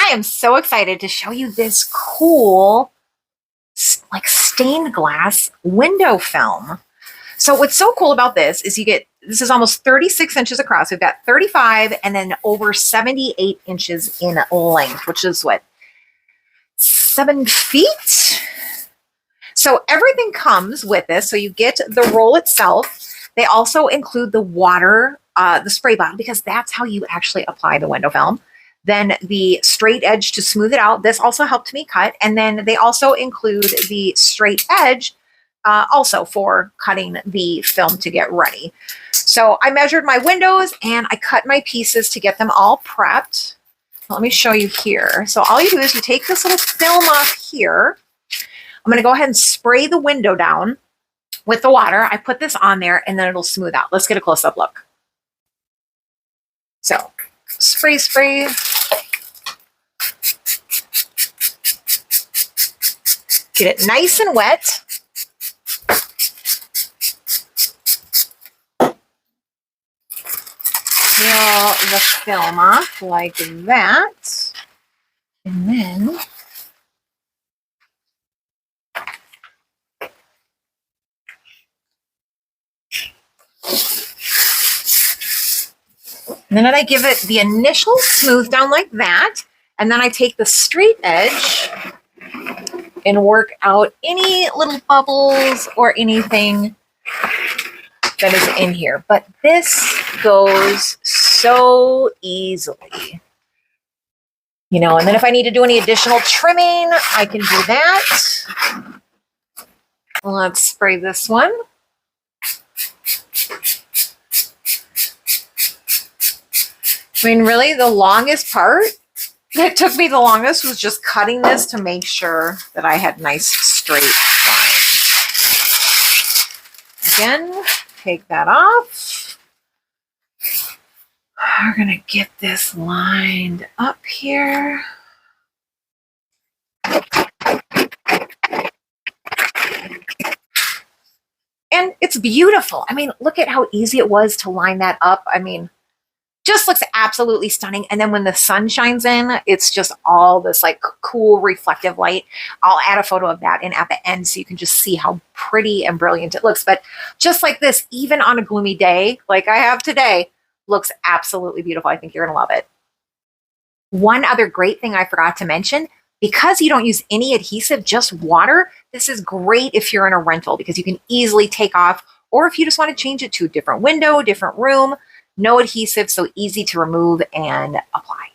I am so excited to show you this cool, like stained glass window film. So what's so cool about this is this is almost 36 inches across. We've got 35 and then over 78 inches in length, which is what, 7 feet? So everything comes with this. So you get the roll itself. They also include the water, the spray bottle, because that's how you actually apply the window film. Then the straight edge to smooth it out. This also helped me cut. And then they also include the straight edge also for cutting the film to get ready. So I measured my windows and I cut my pieces to get them all prepped. Let me show you here. So all you do is you take this little film off here. I'm going to go ahead and spray the window down with the water. I put this on there and then it'll smooth out. Let's get a close-up look. So spray, spray. Get it nice and wet. Peel the film off like that. And then I give it the initial smooth down like that. And then I take the straight edge and work out any little bubbles or anything that is in here. But this goes so easily. You know, and then if I need to do any additional trimming, I can do that. Let's spray this one. I mean, really, the longest part that took me the longest was just cutting this to make sure that I had nice straight lines. Again, take that off. We're going to get this lined up here. And it's beautiful. I mean, look at how easy it was to line that up. I mean, just looks absolutely stunning. And then when the sun shines in, it's just all this like cool reflective light. I'll add a photo of that in at the end so you can just see how pretty and brilliant it looks. But just like this, even on a gloomy day like I have today, looks absolutely beautiful. I think you're gonna love it. One other great thing I forgot to mention, because you don't use any adhesive, just water, this is great if you're in a rental because you can easily take off, or if you just want to change it to a different window, different room. No adhesive, so easy to remove and apply.